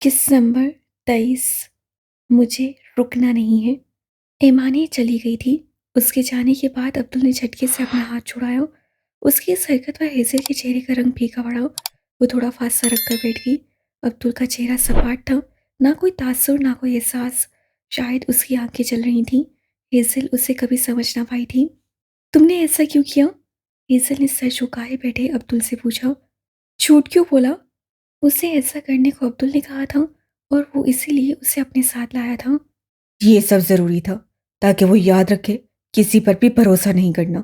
दिसंबर 23। मुझे रुकना नहीं है। ईमानी चली गई थी। उसके जाने के बाद अब्दुल ने झटके से अपना हाथ छुड़ाया। उसकी इस हरकत पर हेज़ल के चेहरे का रंग फीका पड़ा। वो थोड़ा फांस रख कर बैठ गई। अब्दुल का चेहरा सपाट था, ना कोई तासुर ना कोई एहसास। शायद उसकी आंखें जल रही थीं। हेज़ल उसे कभी समझ ना पाई थी। तुमने ऐसा क्यों किया? हेज़ल ने सर झुकाए बैठे अब्दुल से पूछा। झूठ क्यों बोला? उसे ऐसा करने को अब्दुल ने कहा था और वो इसीलिए उसे अपने साथ लाया था। ये सब ज़रूरी था ताकि वो याद रखे, किसी पर भी भरोसा नहीं करना।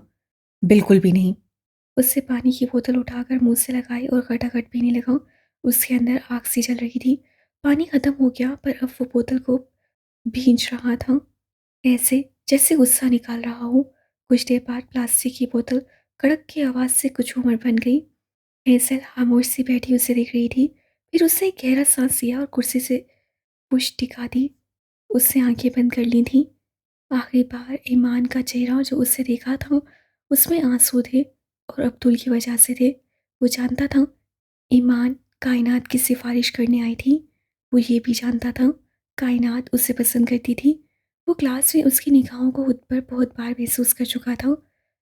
बिल्कुल भी नहीं। उससे पानी की बोतल उठाकर मुंह से लगाई और खटाखट पीने लगा। उसके अंदर आग सी जल रही थी। पानी खत्म हो गया पर अब वो बोतल को भींच रहा था, ऐसे जैसे गुस्सा निकाल रहा हो। कुछ देर बाद प्लास्टिक की बोतल कड़क की आवाज़ से कुछ उमर बन गई। हेज़ल खामोश सी बैठी उसे देख रही थी। फिर उसने एक गहरा सांस लिया और कुर्सी से पुश टिका दी। उससे आंखें बंद कर ली थीं। आखिरी बार ईमान का चेहरा जो उससे देखा था, उसमें आंसू थे और अब्दुल की वजह से थे। वो जानता था ईमान कायनात की सिफारिश करने आई थी। वो ये भी जानता था कायनात उसे पसंद करती थी। वो क्लास में उसकी निगाहों को खुद पर बहुत बार महसूस कर चुका था।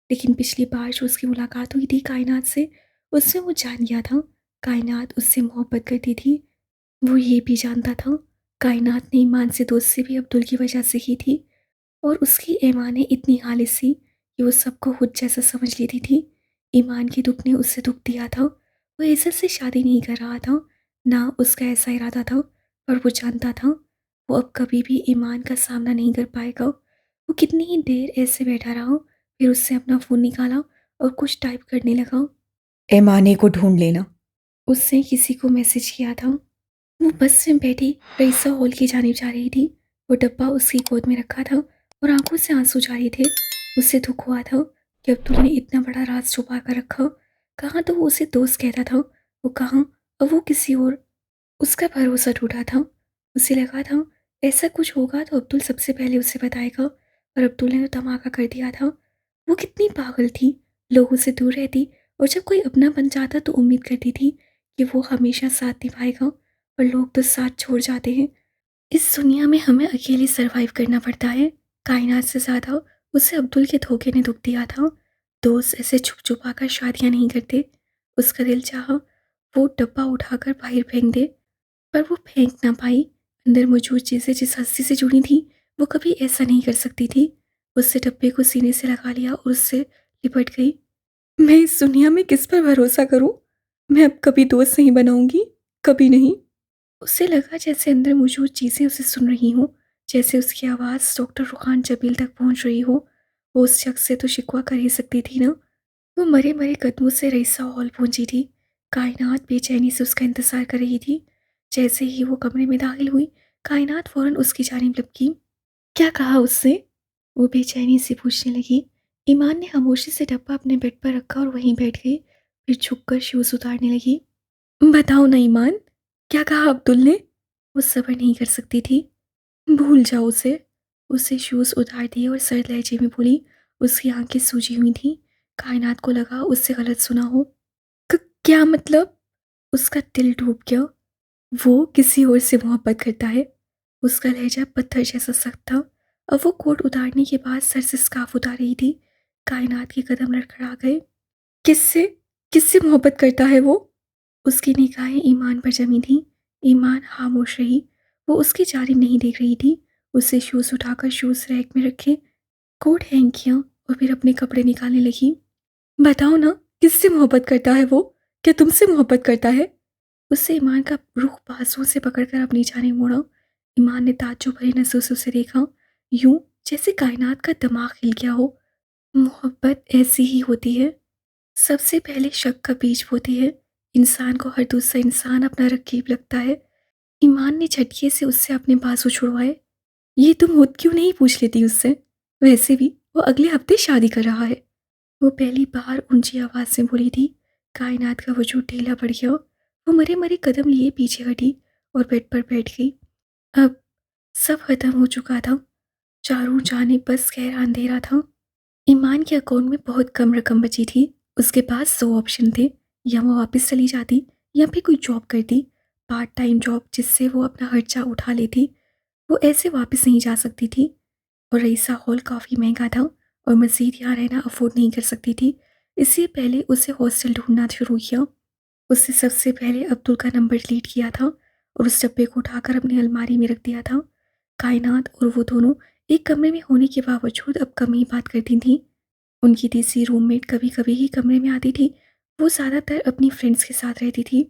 लेकिन पिछली बार जो उसकी मुलाकात हुई थी कायनात से, उसमें वो जान गया था कायनात उससे मोहब्बत करती थी। वो ये भी जानता था कायनात ने ईमान से दोस्ती भी अब्दुल की वजह से की थी और उसकी ईमान इतनी खालिस थी कि वो सबको खुद जैसा समझ लेती थी। ईमान के दुख ने उससे दुख दिया था। वो इज्जत से शादी नहीं कर रहा था, ना उसका ऐसा इरादा था, पर वो जानता था वो अब कभी भी ईमान का सामना नहीं कर पाएगा। वो कितनी ही देर ऐसे बैठा रहा, फिर उससे अपना फ़ोन निकाला और कुछ टाइप करने लगा। ऐमाने को ढूंढ लेना। उसने किसी को मैसेज किया था। वो बस में बैठी रईसा हॉल की जानिब जा रही थी। वो डब्बा उसकी गोद में रखा था और आंखों से आंसू जारी थे। उसे दुख हुआ था कि अब्दुल ने इतना बड़ा राज छुपा कर रखा। कहाँ तो वो उसे दोस्त कहता था, वो कहाँ अब वो किसी और। उसका भरोसा टूटा था। उसे लगा था ऐसा कुछ होगा तो अब्दुल सबसे पहले उसे बताएगा, पर अब्दुल ने तो धमाका कर दिया था। वो कितनी पागल थी, लोगों से दूर रहती और जब कोई अपना बन जाता तो उम्मीद करती थी कि वो हमेशा साथ निभाएगा, पर लोग तो साथ छोड़ जाते हैं। इस दुनिया में हमें अकेले सरवाइव करना पड़ता है। कायनात से ज़्यादा उसे अब्दुल के धोखे ने दुख दिया था। दोस्त ऐसे छुप छुपा कर शादियाँ नहीं करते। उसका दिल चाहा वो डब्बा उठाकर बाहर फेंक दे, पर वो फेंक ना पाई। अंदर मौजूद चीज़ें जिस हस्ती से जुड़ी थी, वो कभी ऐसा नहीं कर सकती थी। उससे डब्बे को सीने से लगा लिया और उससे लिपट गई। मैं इस दुनिया में किस पर भरोसा करूं? मैं अब कभी दोस्त नहीं बनाऊंगी, कभी नहीं। उसे लगा जैसे अंदर मौजूद चीज़ें उसे सुन रही हों, जैसे उसकी आवाज़ डॉक्टर रुखान जबील तक पहुंच रही हो। वो उस शख्स से तो शिकवा कर ही सकती थी ना। वो मरे मरे कदमों से रईसा हॉल पहुंची थी। कायनात बेचैनी से उसका इंतजार कर रही थी। जैसे ही वो कमरे में दाखिल हुई, कायनात फौरन उसकी जानिब लपकी। क्या कहा उससे? वो बेचैनी से पूछने लगी। ईमान ने खामोशी से डब्बा अपने बेड पर रखा और वहीं बैठ गई। फिर झुककर शूज उतारने लगी। बताओ ना ईमान, क्या कहा अब्दुल ने? वो सब्र नहीं कर सकती थी। भूल जाओ उसे। उससे शूज उतार दिए और सर्द लहजे में बोली। उसकी आंखें सूजी हुई थीं। कायनात को लगा उससे गलत सुना हो। क्या मतलब? उसका दिल डूब गया। वो किसी और से मोहब्बत करता है। उसका लहजा पत्थर जैसा सख्त था। अब वो कोट उतारने के बाद सर से स्कार्फ उतार रही थी। कायनात के कदम लड़खड़ा गए। किससे? किससे मोहब्बत करता है वो? उसकी निगाहें ईमान पर जमी थीं। ईमान खामोश रही। वो उसकी जानिब नहीं देख रही थी। उससे शूज़ उठाकर शूज़ रैक में रखे, कोट हैंग किया और फिर अपने कपड़े निकालने लगी। बताओ ना, किससे मोहब्बत करता है वो? क्या तुमसे मोहब्बत करता है? उससे ईमान का रुख बाजुओं से पकड़कर अपनी जानिब मोड़ा। ईमान ने ताज्जुब भरी नजरों से उसे देखा, यूं जैसे कायनात का दिमाग हिल गया हो। मोहब्बत ऐसी ही होती है। सबसे पहले शक का बीज बोती है। इंसान को हर दूसरा इंसान अपना रकीब लगता है। ईमान ने झटके से उससे अपने बाजू छुड़वाए। ये तुम खुद क्यों नहीं पूछ लेती उससे? वैसे भी वो अगले हफ्ते शादी कर रहा है। वो पहली बार ऊंची आवाज से बोली थी। कायनात का वजूद ढीला पड़ गया। वो मरे मरे कदम लिए पीछे हटी और बेड पर बैठ गई। अब सब खत्म हो चुका था। चारों जाने बस गहरा अंधेरा था। ईमान के अकाउंट में बहुत कम रकम बची थी। उसके पास 100 ऑप्शन थे, या वो वापस चली जाती या फिर कोई जॉब करती, पार्ट टाइम जॉब जिससे वो अपना खर्चा उठा लेती, वो ऐसे वापस नहीं जा सकती थी। और रईसा हॉल काफ़ी महंगा था और मज़ीद यहाँ रहना अफोर्ड नहीं कर सकती थी। इसलिए पहले उसे हॉस्टल ढूंढना शुरू किया। उसने सबसे पहले अब्दुल का नंबर डिलीट किया था और उस डब्बे को उठाकर अपनी अलमारी में रख दिया था। कायनात और वो दोनों एक कमरे में होने के बावजूद अब कम ही बात करती थीं। उनकी तीसरी रूममेट कभी कभी ही कमरे में आती थी। वो ज़्यादातर अपनी फ्रेंड्स के साथ रहती थी।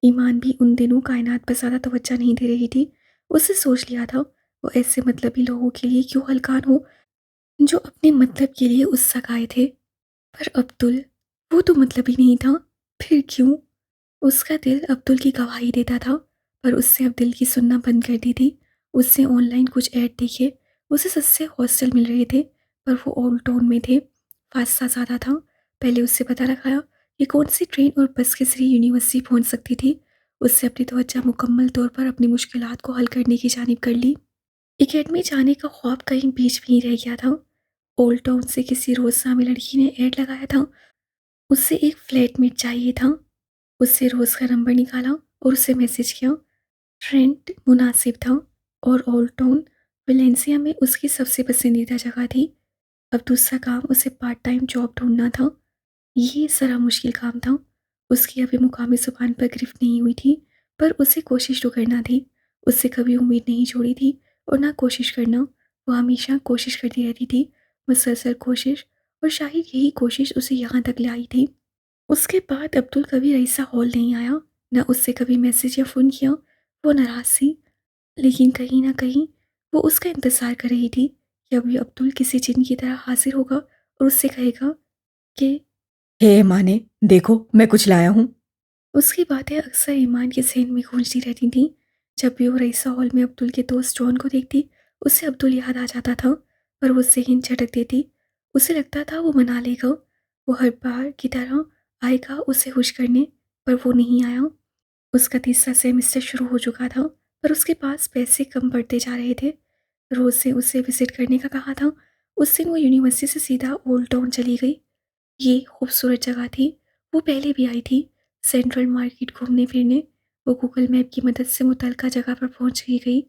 ईमान भी उन दिनों कायनात पर ज़्यादा तवज्जो नहीं दे रही थी। उसने सोच लिया था वो ऐसे मतलबी लोगों के लिए क्यों हलकान हो जो अपने मतलब के लिए उससे आए थे। पर अब्दुल, वो तो मतलबी नहीं था। फिर क्यों? उसका दिल अब्दुल की गवाही देता था, पर उसने अब दिल की सुनना बंद कर दी थी। उसने ऑनलाइन कुछ ऐड देखे, उसे सस्ते हॉस्टल मिल रहे थे, पर वो ओल्ड टाउन में थे, फासला ज़्यादा था। पहले उससे पता लगाया कि कौन सी ट्रेन और बस के जरिए यूनिवर्सिटी पहुंच सकती थी। उससे अपनी तवज्जो मुकम्मल तौर पर अपनी मुश्किलात को हल करने की जानिब कर ली। एकेडमी जाने का ख्वाब कहीं बीच में ही रह गया था। ओल्ड टाउन से किसी रोज़नामे लड़की ने ऐड लगाया था, उससे एक फ्लैटमेट चाहिए था। उससे रोज़ का नंबर निकाला और उसे मैसेज किया। रेंट मुनासिब था और ओल्ड टाउन वेलेंसिया में उसकी सबसे पसंदीदा जगह थी। अब दूसरा काम उसे पार्ट टाइम जॉब ढूंढना था। ये ज़रा मुश्किल काम था। उसकी अभी मुकामी ज़ुबान पर गिरफ्त नहीं हुई थी, पर उसे कोशिश तो करना थी। उससे कभी उम्मीद नहीं छोड़ी थी और ना कोशिश करना। वो हमेशा कोशिश करती रहती थी, मुसलसल कोशिश, और शायद यही कोशिश उसे यहाँ तक ले आई थी। उसके बाद अब्दुल कभी रईसा हॉल नहीं आया, ना उससे कभी मैसेज या फ़ोन किया। वो नाराज़ थी, लेकिन कहीं न कहीं वो उसका इंतज़ार कर रही थी कि अभी अब्दुल किसी जिन की तरह हाज़िर होगा और उससे कहेगा कि हे माने, देखो मैं कुछ लाया हूँ। उसकी बातें अक्सर ईमान के ज़हन में गूंजती रहती थीं। जब भी वो रईसा हॉल में अब्दुल के दोस्त जॉन को देखती, उसे अब्दुल याद आ जाता था, पर वो ज़हन झटक देती। उसे लगता था वो मना लेगा, वो हर बार की तरह आएगा उसे खुश करने, पर वो नहीं आया। उसका तीसरा सेमेस्टर शुरू हो चुका था, पर उसके पास पैसे कम पड़ते जा रहे थे। रोज़ से उसे विज़िट करने का कहा था। उस दिन वो यूनिवर्सिटी से सीधा ओल्ड टाउन चली गई। ये खूबसूरत जगह थी, वो पहले भी आई थी। सेंट्रल मार्केट घूमने फिरने वो गूगल मैप की मदद से मुतलका जगह पर पहुंच ही गई।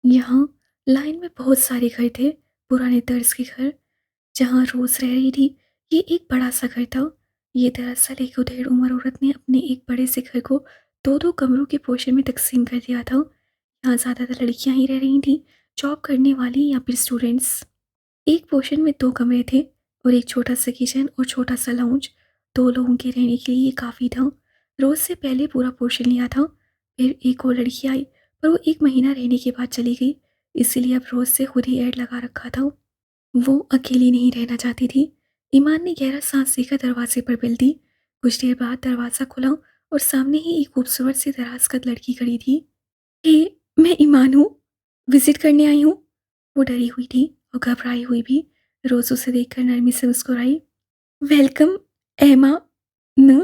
यहाँ लाइन में बहुत सारे घर थे, पुराने तर्ज के घर, जहाँ रोज़ रह रही थी। ये एक बड़ा सा घर था। ये दरअसल एक उधेड़ उम्र औरत ने अपने एक बड़े से घर को दो दो कमरों के पोर्शन में तकसीम कर दिया था। यहाँ ज़्यादातर लड़कियाँ ही रह रही थीं, जॉब करने वाली या फिर स्टूडेंट्स। एक पोर्शन में 2 कमरे थे और एक छोटा सा किचन और छोटा सा लाउंज। 2 लोगों के रहने के लिए ये काफ़ी था। रोज़ से पहले पूरा पोर्शन लिया था। फिर एक और लड़की आई, पर वो 1 महीना रहने के बाद चली गई। इसीलिए अब रोज़ से खुद ही ऐड लगा रखा था। वो अकेली नहीं रहना चाहती थी। ईमान ने गहरा सांस लेकर दरवाजे पर बेल दी। कुछ देर बाद दरवाज़ा खुला और सामने ही एक खूबसूरत सी दराज़कद लड़की खड़ी थी। हे, मैं ईमान हूँ, विज़िट करने आई हूँ। वो डरी हुई थी और घबराई हुई भी। रोज़ उसे देखकर नरमी से मुस्कुराई। वेलकम एमा न।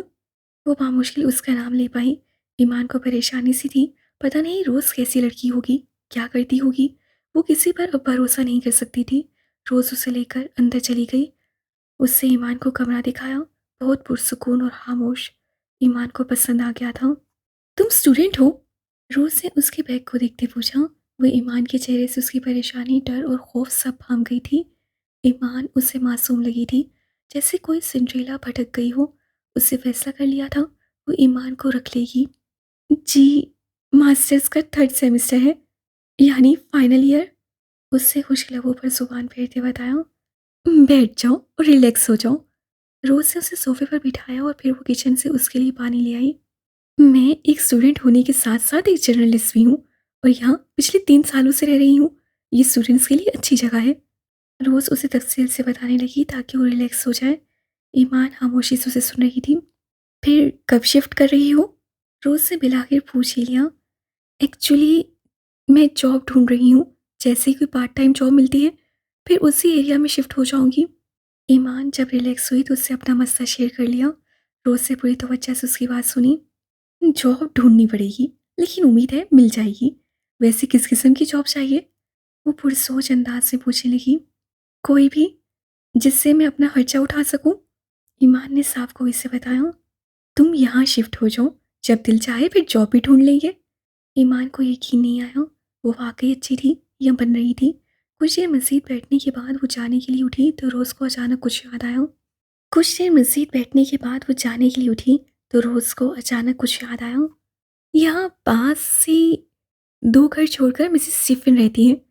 वो बामुश्किल उसका नाम ले पाई। ईमान को परेशानी सी थी। पता नहीं रोज़ कैसी लड़की होगी, क्या करती होगी। वो किसी पर अब भरोसा नहीं कर सकती थी। रोज़ उसे लेकर अंदर चली गई। उससे ईमान को कमरा दिखाया, बहुत पुरसुकून और खामोश। ईमान को पसंद आ गया था। तुम स्टूडेंट हो? रोज़ ने उसके बैग को देखते पूछा। वो ईमान के चेहरे से उसकी परेशानी, डर और खौफ सब भाग गई थी। ईमान उसे मासूम लगी थी, जैसे कोई सिंड्रेला भटक गई हो। उससे फैसला कर लिया था वो ईमान को रख लेगी। जी, मास्टर्स का 3rd सेमेस्टर है, यानी फाइनल ईयर। उससे खुश लबों पर जुबान फेरते बताया। बैठ जाओ और रिलैक्स हो जाओ। रोज़ ने उसे सोफे पर बिठाया और फिर वो किचन से उसके लिए पानी ले आई। मैं एक स्टूडेंट होने के साथ साथ एक जर्नलिस्ट भी हूँ और यहाँ पिछले 3 सालों से रह रही हूँ। ये स्टूडेंट्स के लिए अच्छी जगह है। रोज़ उसे तफसील से बताने लगी ताकि वो रिलैक्स हो जाए। ईमान खामोशी से उसे सुन रही थी। फिर कब शिफ्ट कर रही हो? रोज़ से बिलाखिर पूछ ही लिया। एक्चुअली मैं जॉब ढूंढ रही हूँ, जैसे ही कोई पार्ट टाइम जॉब मिलती है फिर उसी एरिया में शिफ्ट हो जाऊंगी। ईमान जब रिलैक्स हुई तो उससे अपना मसला शेयर कर लिया। रोज़ से पूरी तवज्जो से उसकी बात सुनी। जॉब ढूंढनी पड़ेगी, लेकिन उम्मीद है मिल जाएगी। वैसे किस किस्म की जॉब चाहिए? वो पुरसोच अंदाज से पूछने लगी। कोई भी, जिससे मैं अपना खर्चा उठा सकूं। ईमान ने साफ गोई से बताया। तुम यहाँ शिफ्ट हो जाओ, जब दिल चाहे फिर जॉब भी ढूंढ लेंगे। ईमान को यकीन नहीं आया, वो वाकई अच्छी थी या बन रही थी। कुछ देर मज़ीद बैठने के बाद वो जाने के लिए उठी तो रोज़ को अचानक कुछ याद आया। कुछ देर मज़ीद बैठने के बाद वो जाने के लिए उठी तो रोज़ को अचानक कुछ याद आया। यहाँ पास से 2 घर छोड़कर मिसेस स्टीफन रहती हैं।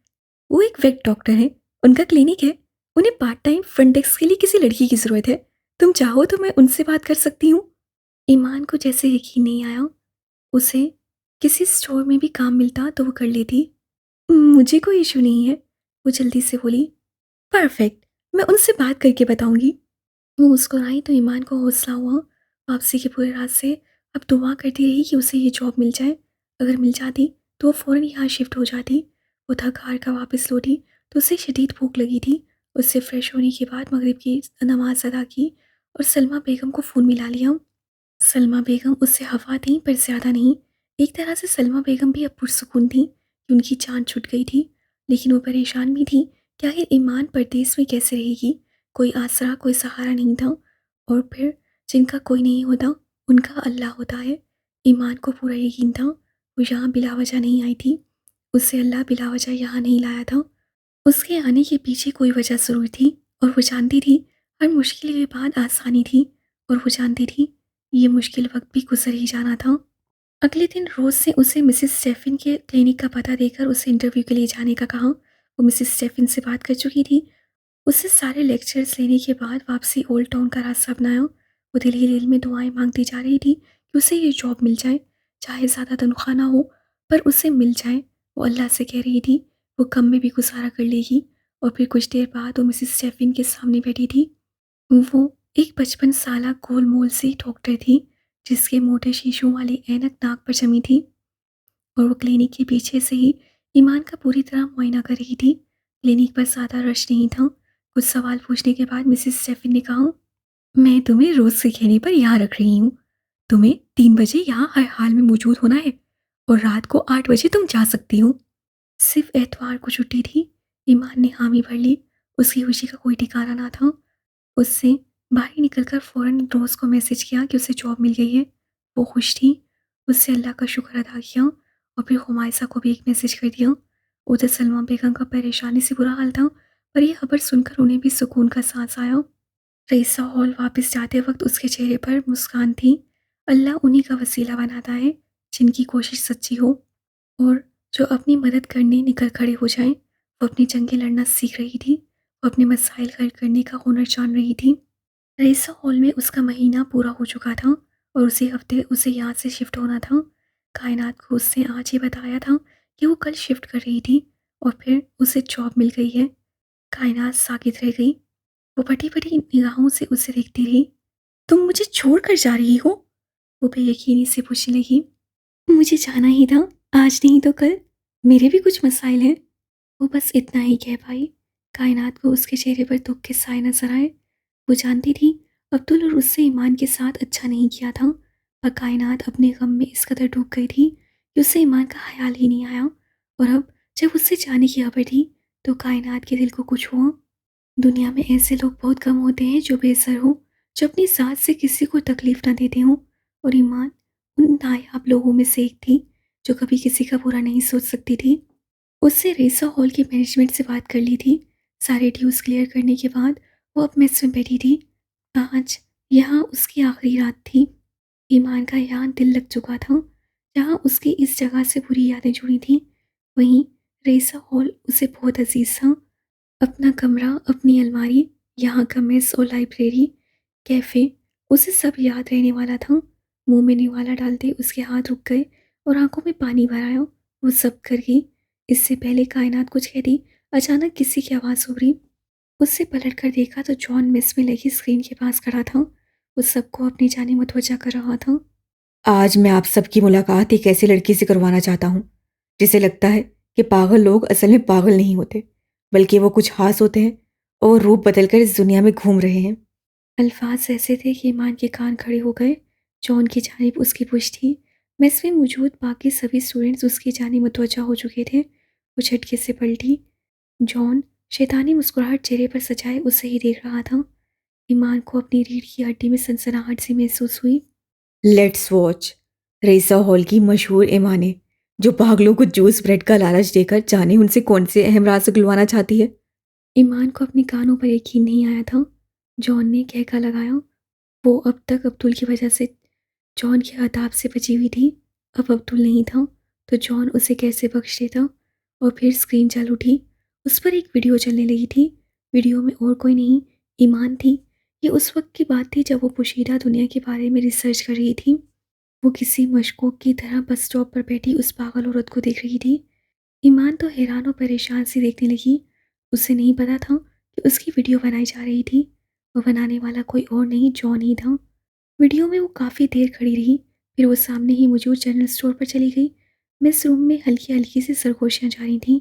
वो एक वेट डॉक्टर हैं, उनका क्लिनिक है। उन्हें पार्ट टाइम फ्रंट डेस्क के लिए किसी लड़की की ज़रूरत है। तुम चाहो तो मैं उनसे बात कर सकती हूँ। ईमान को जैसे यकीन नहीं आया, उसे किसी स्टोर में भी काम मिलता तो वो कर लेती। मुझे कोई इशू नहीं है, वो जल्दी से बोली। परफेक्ट, मैं उनसे बात करके बताऊंगी। वो मुस्कुराई तो ईमान को हौसला हुआ। वापसी के पूरे रास्ते अब दुआ करती रही कि उसे ये जॉब मिल जाए। अगर मिल जाती तो वो फ़ौरन यहाँ शिफ्ट हो जाती। वो थक हार कर वापस लौटी तो उसे शदीद भूख लगी थी। उससे फ्रेश होने के बाद मगरिब की नमाज अदा की और सलमा बेगम को फ़ोन मिला लिया। सलमा बेगम उससे हवा थी पर ज़्यादा नहीं। एक तरह से सलमा बेगम भी अब पुरसुकून थी कि उनकी जान छुट गई थी, लेकिन वो परेशान भी थी कि आखिर ईमान परदेस में कैसे रहेगी। कोई आसरा, कोई सहारा नहीं था। और फिर जिनका कोई नहीं होता उनका अल्लाह होता है। ईमान को पूरा यकीन था वो यहाँ बिला वजह नहीं आई थी। उससे अल्लाह बिला वजह यहाँ नहीं लाया था। उसके आने के पीछे कोई वजह ज़रूर थी और वो जानती थी हर मुश्किल के बाद आसानी थी। और वो जानती थी ये मुश्किल वक्त भी गुजर ही जाना था। अगले दिन रोज़ से उसे मिसेस स्टेफिन के क्लिनिक का पता देकर उसे इंटरव्यू के लिए जाने का कहा। वो मिसेस स्टेफिन से बात कर चुकी थी। उससे सारे लेक्चर्स लेने के बाद वापसी ओल्ड टाउन का रास्ता अपनाया। वो दिल ही दिल में दुआएं मांगती जा रही थी कि उसे ये जॉब मिल जाए, चाहे ज़्यादा तनख्वाह ना हो पर उसे मिल जाए। वो अल्लाह से कह रही थी वो कम में भी गुजारा कर लेगी। और फिर कुछ देर बाद वो मिसेस स्टेफिन के सामने बैठी थी। वो एक 55 साला गोल मोल सी डॉक्टर थी जिसके मोटे शीशों वाली ऐनक नाक पर जमी थी। और वो क्लिनिक के पीछे से ही ईमान का पूरी तरह मुआयना कर रही थी। क्लिनिक पर ज़्यादा रश नहीं था। कुछ सवाल पूछने के बाद मिसेस स्टेफिन ने कहा, मैं तुम्हें रोज़ के कहने पर यहाँ रख रही हूँ। तुम्हें 3 बजे यहाँ हर हाल में मौजूद होना है और रात को 8 बजे तुम जा सकती हो। सिर्फ एतवार को छुट्टी थी। ईमान ने हामी भर ली। उसकी खुशी का कोई ठिकाना ना था। उससे बाहर निकलकर फ़ौरन रोज़ को मैसेज किया कि उसे जॉब मिल गई है। वो खुश थी। उससे अल्लाह का शुक्र अदा किया और फिर हुमायसा को भी एक मैसेज कर दिया। उधर सलमा बेगम का परेशानी से बुरा हाल था पर यह खबर सुनकर उन्हें भी सुकून का सांस आया। रईसा हॉल वापस जाते वक्त उसके चेहरे पर मुस्कान थी। अल्लाह उन्हीं का वसीला बनाता है जिनकी कोशिश सच्ची हो और जो अपनी मदद करने निकल खड़े हो जाएं। वो अपनी जंगें लड़ना सीख रही थी। वो अपने मसाइल हल करने का हुनर जान रही थी। रईसा हॉल में उसका महीना पूरा हो चुका था और उसी हफ्ते उसे यहाँ से शिफ्ट होना था। कायनात को उसने आज ही बताया था कि वो कल शिफ्ट कर रही थी और फिर उसे जॉब मिल गई है। कायनात साकित रह गई। वो फटी फटी निगाहों से उसे देखती रही। तुम मुझे छोड़ कर जा रही हो? वो बेयकीनी से पूछने लगी। मुझे जाना ही था, आज नहीं तो कल। मेरे भी कुछ मसाइल हैं। वो बस इतना ही कह पाई। कायनात को उसके चेहरे पर दुख के साए नजर आए। वो जानती थी अब्दुल और उससे ईमान के साथ अच्छा नहीं किया था पर कायनात अपने गम में इस कदर डूब गई थी कि उससे ईमान का ख्याल ही नहीं आया। और अब जब उससे जाने की खबर थी तो कायनात के दिल को कुछ हुआ। दुनिया में ऐसे लोग बहुत कम होते हैं जो बेसर हो, जो अपनी ज़ात से किसी को तकलीफ ना देते हों। और ईमान उन नायाब लोगों में से एक थी जो कभी किसी का बुरा नहीं सोच सकती थी। उससे रेसा हॉल की मैनेजमेंट से बात कर ली थी। सारे ड्यूज़ क्लियर करने के बाद वो अब मेस में बैठी थी। आज यहाँ उसकी आखिरी रात थी। ईमान का यहाँ दिल लग चुका था। जहाँ उसकी इस जगह से बुरी यादें जुड़ी थीं वहीं रेसा हॉल उसे बहुत अजीज था। अपना कमरा, अपनी अलमारी, यहाँ का मेस और लाइब्रेरी, कैफ़े, उसे सब याद रहने वाला था। मुंह में निवाला डालते उसके हाथ रुक गए और आंखों में पानी भर आया। वो सब कर गई। इससे पहले कायनात कुछ कहती अचानक किसी की आवाज़ उभरी। उससे पलट कर देखा तो जॉन मेस में लगी स्क्रीन के पास खड़ा था। वो सबको अपनी जाने मुतवज्जा कर रहा था। आज मैं आप सबकी मुलाकात एक ऐसी लड़की से करवाना चाहता हूँ जिसे लगता है कि पागल लोग असल में पागल नहीं होते, बल्कि वो कुछ खास होते हैं और वो रूप बदलकर इस दुनिया में घूम रहे हैं। अल्फाज ऐसे थे कि ईमान के कान खड़े हो गए। जॉन की जानिब उसकी पुश्त थी। मेस में मौजूद बाकी सभी स्टूडेंट्स उसकी जानिब मुतवज्जा हो चुके थे। वो झटके से पलटी। जॉन शैतानी मुस्कुराहट चेहरे पर सजाए उसे ही देख रहा था। ईमान को अपनी रीढ़ की हड्डी में सनसनाहट सी महसूस हुई। Let's watch. रेसा हॉल की मशहूर ईमाने जो पागलों को जूस ब्रेड का लालच देकर जाने उनसे कौन से अहम राज दिलवाना चाहती है। ईमान को अपने कानों पर यकीन नहीं आया था। जॉन ने कहका लगाया। वो अब तक अब्दुल की वजह से जॉन के अताब से बची हुई थी। अब अब्दुल नहीं था तो जॉन उसे कैसे बख्श देता। और फिर स्क्रीन चल उठी। उस पर एक वीडियो चलने लगी थी। वीडियो में और कोई नहीं, ईमान थी। ये उस वक्त की बात थी जब वो पोशीदा दुनिया के बारे में रिसर्च कर रही थी। वो किसी मशकूक की तरह बस स्टॉप पर बैठी उस पागल औरत को देख रही थी। ईमान तो हैरान और परेशान सी देखने लगी। उसे नहीं पता था कि उसकी वीडियो बनाई जा रही थी। वो बनाने वाला कोई और नहीं, जॉन ही था। वीडियो में वो काफ़ी देर खड़ी रही। फिर वो सामने ही मौजूद जनरल स्टोर पर चली गई। मिस रूम में हल्की हल्की सी सरगोशियाँ जारी थीं।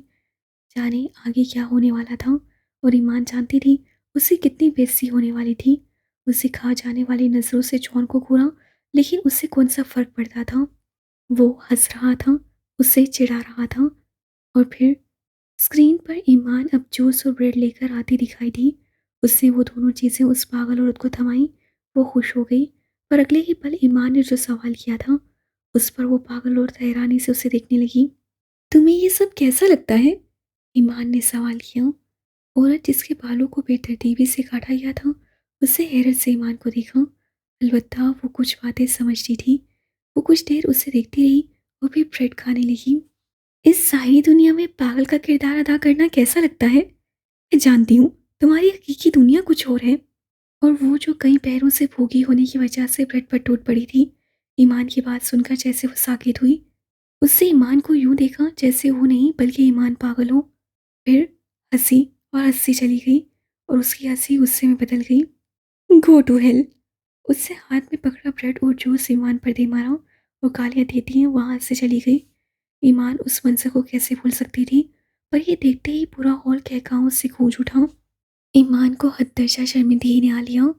जाने आगे क्या होने वाला था। और ईमान जानती थी उससे कितनी बेइज्जती होने वाली थी। उसे खा जाने वाली नज़रों से जॉन को घूरा, लेकिन उससे कौन सा फ़र्क पड़ता था। वो हंस रहा था, उससे चिढ़ा रहा था। और फिर स्क्रीन पर ईमान अब जूस और ब्रेड लेकर आती दिखाई दी। उसने वो दोनों चीज़ें उस पागल औरत को थमाई। वो खुश हो गई। पर अगले ही पल ईमान ने जो सवाल किया था उस पर वो पागल औरत हैरानी से उसे देखने लगी। तुम्हें ये सब कैसा लगता है? ईमान ने सवाल किया। औरत जिसके बालों को बेतरतीबी से काटा गया था उससे हैरत से ईमान को देखा। अलबत्ता वो कुछ बातें समझती थी। वो कुछ देर उसे देखती रही और फिर ब्रेड खाने लगी। इस सारी दुनिया में पागल का किरदार अदा करना कैसा लगता है? मैं जानती हूँ तुम्हारी हकीकी दुनिया कुछ और है। और वो जो कई पैरों से भूगी होने की वजह से बेड पर टूट पड़ी थी। ईमान की बात सुनकर जैसे वो साकित हुई। उससे ईमान को यूं देखा जैसे वो नहीं बल्कि ईमान पागल हो। फिर हंसी और हंसी चली गई और उसकी हंसी गुस्से में बदल गई। Go to hell. उससे हाथ में पकड़ा ब्रेड और जूस ईमान पर दे मारा और गालियां देती हैं वहां से चली गई। ईमान उस मंजर को कैसे भूल सकती थी। पर ये देखते ही पूरा हॉल कहकाओं से गूंज उठा। ईमान को हद दर्जा शर्मिंदगी ने आ लिया।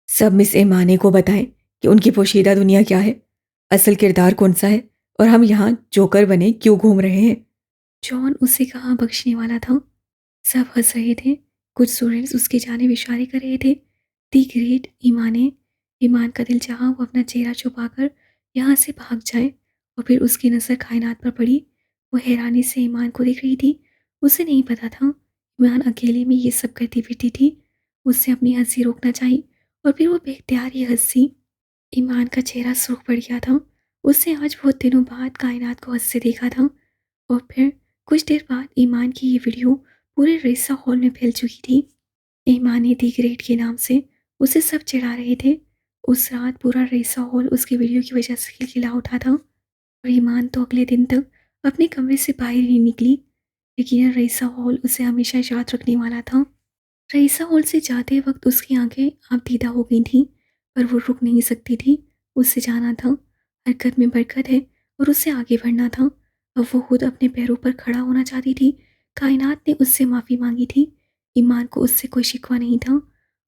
सब मिस एमाने को बताएं कि उनकी पोशीदा दुनिया क्या है, असल किरदार कौन सा है, और हम यहाँ जोकर बने क्यों घूम रहे हैं। जॉन उसे कहाँ बख्शने वाला था। सब हंस रहे थे। कुछ स्टूडेंट्स उसकी जानिब इशारे कर रहे थे। The great ईमाने। ईमान का दिल चाहा वो अपना चेहरा छुपाकर यहाँ से भाग जाए। और फिर उसकी नज़र कायनात पर पड़ी। वो हैरानी से ईमान को देख रही थी। उसे नहीं पता था ईमान अकेले में ये सब करती फिरती थी। उससे अपनी हंसी रोकना चाहिए और फिर वो बेख्तियार ही हंसी। ईमान का चेहरा सुर्ख पड़ गया था। उसने आज बहुत दिनों बाद कायनात को हंसते देखा था। और फिर कुछ देर बाद ईमान की ये वीडियो पूरे रेसा हॉल में फैल चुकी थी। ईमान दी ग्रेट के नाम से उसे सब चिढ़ा रहे थे। उस रात पूरा रेसा हॉल उसकी वीडियो की वजह से खिलखिला उठा था। और ईमान तो अगले दिन तक अपने कमरे से बाहर ही नहीं निकली। लेकिन रेसा हॉल उसे हमेशा याद रखने वाला था। रईसा हॉल से जाते वक्त उसकी आंखें आपदीदा हो गई थीं। पर वो रुक नहीं सकती थी। उससे जाना था। हरकत में बरकत है और उससे आगे बढ़ना था। अब वो खुद अपने पैरों पर खड़ा होना चाहती थी। कायनात ने उससे माफ़ी मांगी थी। ईमान को उससे कोई शिकवा नहीं था।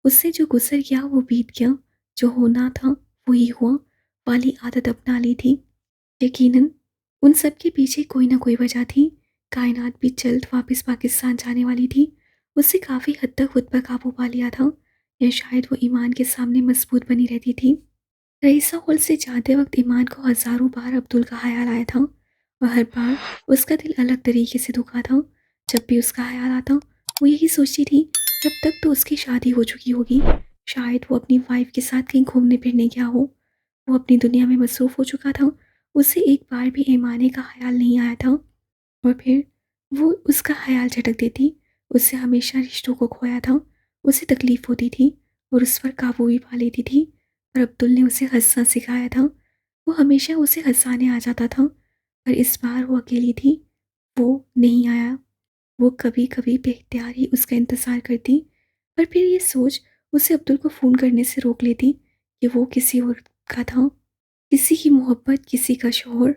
उससे जो गुजर गया वो बीत गया। जो होना था वही हुआ। वाली आदत अपना ली थी। यकीनन उन सब के पीछे कोई ना कोई वजह थी। कायनात भी जल्द वापस पाकिस्तान जाने वाली थी। उससे काफ़ी हद तक खुद पर काबू पा लिया था। या शायद वो ईमान के सामने मजबूत बनी रहती थी। रईसा हॉल से जाते वक्त ईमान को हज़ारों बार अब्दुल का ख्याल आया था। और हर बार उसका दिल अलग तरीके से दुखा था। जब भी उसका ख्याल आता वो यही सोचती थी जब तक तो उसकी शादी हो चुकी होगी। शायद वो अपनी वाइफ के साथ कहीं घूमने फिरने गया हो। वो अपनी दुनिया में मसरूफ़ हो चुका था। उसे एक बार भी ईमाने का ख्याल नहीं आया था। और फिर वो उसका ख्याल झटक देती। उससे हमेशा रिश्तों को खोया था। उसे तकलीफ़ होती थी और उस पर काबू भी पा लेती थी। पर अब्दुल ने उसे हंसना सिखाया था। वो हमेशा उसे हंसाने आ जाता था। पर इस बार वो अकेली थी। वो नहीं आया। वो कभी कभी बेख्तियार ही उसका इंतज़ार करती। पर फिर ये सोच उसे अब्दुल को फ़ोन करने से रोक लेती कि वो किसी और का था। किसी की मोहब्बत, किसी का शोहर।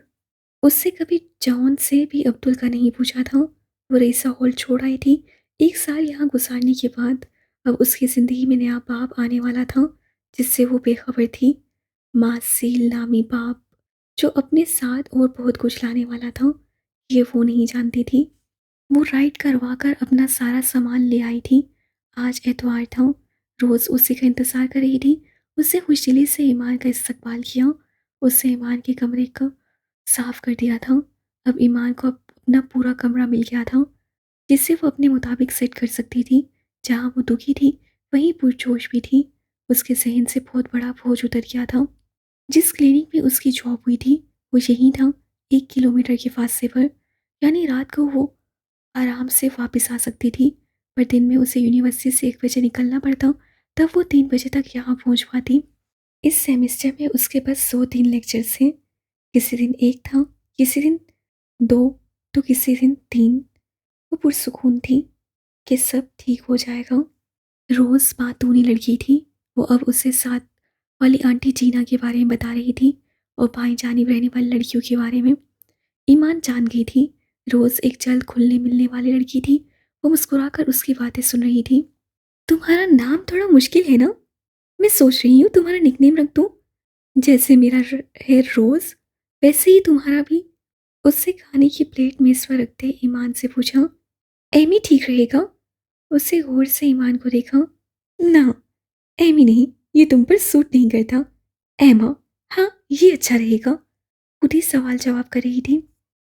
उससे कभी जॉन से भी अब्दुल का नहीं पूछा था। वो रेसा हॉल छोड़ आई थी। एक साल यहाँ गुजारने के बाद अब उसकी ज़िंदगी में नया बाप आने वाला था जिससे वो बेखबर थी। मासील नामी बाप जो अपने साथ और बहुत कुछ लाने वाला था। ये वो नहीं जानती थी। वो राइड करवा कर अपना सारा सामान ले आई थी। आज एतवार था। रोज़ उसी का इंतज़ार कर रही थी। उससे खुशदिली से ईमान का इस्तकबाल किया। उससे ईमान के कमरे को साफ कर दिया था। अब ईमान को अपना पूरा कमरा मिल गया था, जिससे वो अपने मुताबिक सेट कर सकती थी। जहाँ वो दुखी थी, वहीं पुरजोश भी थी। उसके ज़हन से बहुत बड़ा बोझ उतर गया था। जिस क्लिनिक में उसकी जॉब हुई थी, वो यहीं था, 1 किलोमीटर के फासले पर। यानी रात को वो आराम से वापस आ सकती थी, पर दिन में उसे यूनिवर्सिटी से 1 बजे निकलना पड़ता, तब वो 3 बजे तक यहाँ पहुँच पाती। इस सेमेस्टर में उसके बस 2-3 लेक्चर्स थे। किसी दिन 1 था, किसी दिन 2, तो किसी दिन 3। वो पुरसुकून थी कि सब ठीक हो जाएगा। रोज़ मातूनी लड़की थी। वो अब उसे साथ वाली आंटी जीना के बारे में बता रही थी और बाएं जानिब रहने वाली लड़कियों के बारे में। ईमान जान गई थी, रोज़ एक जल्द खुलने मिलने वाली लड़की थी। वो मुस्कुराकर उसकी बातें सुन रही थी। तुम्हारा नाम थोड़ा मुश्किल है ना? मैं सोच रही हूँ तुम्हारा निकनेम रख दूँ। जैसे मेरा है रोज़, वैसे ही तुम्हारा भी। उससे खाने की प्लेट मेज़ पर रखते ईमान से पूछा, एमी ठीक रहेगा? उससे गौर से ईमान को देखा। ना, एमी नहीं, ये तुम पर सूट नहीं करता। एमा, हाँ ये अच्छा रहेगा। खुद ही सवाल जवाब कर रही थी।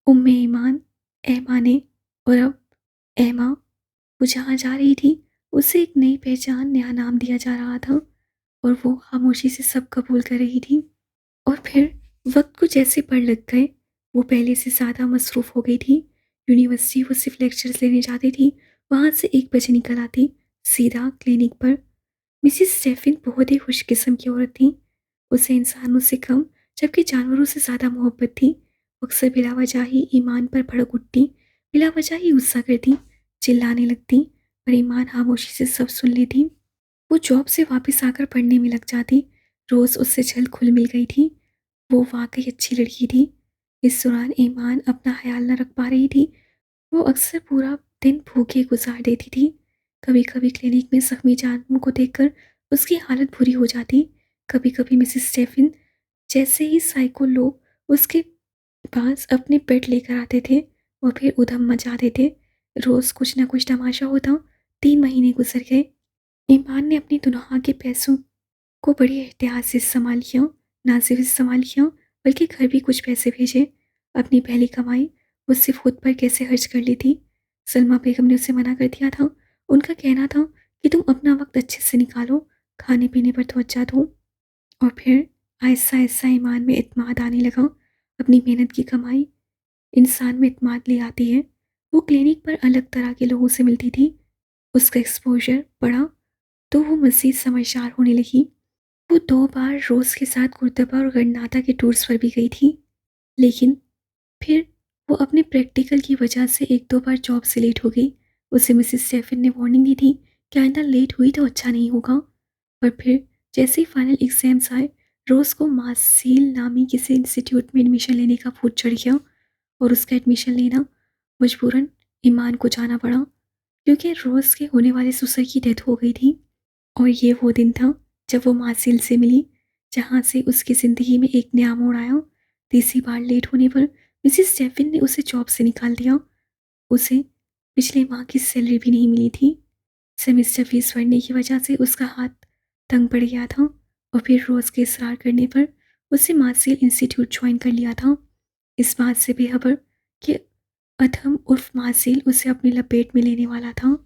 उम्मे ईमान, एमा ने, और अब एमा। वो जहाँ जा रही थी, उसे एक नई पहचान, नया नाम दिया जा रहा था, और वो खामोशी से सब कबूल कर रही थी। और फिर वक्त को जैसे पड़ लग गए। वो पहले से ज़्यादा मसरूफ़ हो गई थी। यूनिवर्सिटी वो सिर्फ लेक्चर्स लेने जाती थी, वहाँ से 1 बजे निकल आती सीधा क्लिनिक पर। मिसिस स्टेफिन बहुत ही खुशकिस्म की औरत थी। उसे इंसानों से कम, जबकि जानवरों से ज़्यादा मोहब्बत थी। वो अक्सर बिला वजह ही ईमान पर भड़क उठती, बिला वजह ही गुस्सा करती, चिल्लाने लगती, पर ईमान खामोशी से सब सुन लेती। वो जॉब से वापस आकर पढ़ने में लग जाती। रोज़ उससे जल्द खुल मिल गई थी। वो वाकई अच्छी लड़की थी। इस दौरान ईमान अपना ख्याल न रख पा रही थी। वो अक्सर पूरा दिन भूखे गुजार देती थी। कभी कभी क्लिनिक में जख्मी जानवरों को देखकर उसकी हालत बुरी हो जाती। कभी कभी मिसेस स्टेफिन जैसे ही साइको लोग उसके पास अपने पेट लेकर आते थे और फिर उधम मचा देते। रोज़ कुछ ना कुछ तमाशा होता। 3 महीने गुजर गए। ईमान ने अपनी तनख्वाह के पैसों को बड़ी एहतियात से इस्तेमाल किया। ना सिर्फ इस्तेमाल किया, बल्कि घर भी कुछ पैसे भेजे। अपनी पहली कमाई वो सिर्फ खुद पर कैसे खर्च कर ली थी। सलमा बेगम ने उसे मना कर दिया था। उनका कहना था कि तुम अपना वक्त अच्छे से निकालो, खाने पीने पर तवज्जो दो। और फिर आहिस्ता आहिस्ता ईमान में इत्मीनान आने लगा। अपनी मेहनत की कमाई इंसान में इत्मीनान ले आती है। वो क्लिनिक पर अलग तरह के लोगों से मिलती थी। उसका एक्सपोजर बढ़ा, तो वो मज़ीद समझदार होने लगी। वो 2 बार रोज़ के साथ गुरुद्वारा और गरनाता के टूर्स पर भी गई थी। लेकिन फिर वो अपने प्रैक्टिकल की वजह से 1-2 बार जॉब से लेट हो गई। उसे मिसेस स्टेफन ने वार्निंग दी थी कि आइंदा लेट हुई तो अच्छा नहीं होगा। पर फिर जैसे ही फाइनल एग्ज़ाम्स आए, रोज़ को मार्सील नामी किसी इंस्टीट्यूट में एडमिशन लेने का भूत चढ़ गया, और उसका एडमिशन लेना मजबूरन ईमान को जाना पड़ा, क्योंकि रोज़ के होने वाले ससुर की डेथ हो गई थी। और ये वो दिन था जब वो मासिल से मिली, जहाँ से उसकी ज़िंदगी में एक नया मोड़ आया। तीसरी बार लेट होने पर मिसेस स्टेफिन ने उसे जॉब से निकाल दिया। उसे पिछले माह की सैलरी भी नहीं मिली थी। सेमेस्टर फीस भरने की वजह से उसका हाथ तंग पड़ गया था, और फिर रोज़ के इसरार करने पर उसे मार्सिल इंस्टीट्यूट ज्वाइन कर लिया था। इस बात से बेखबर कि अथम उर्फ मार्सिल उसे अपनी लपेट में लेने वाला था।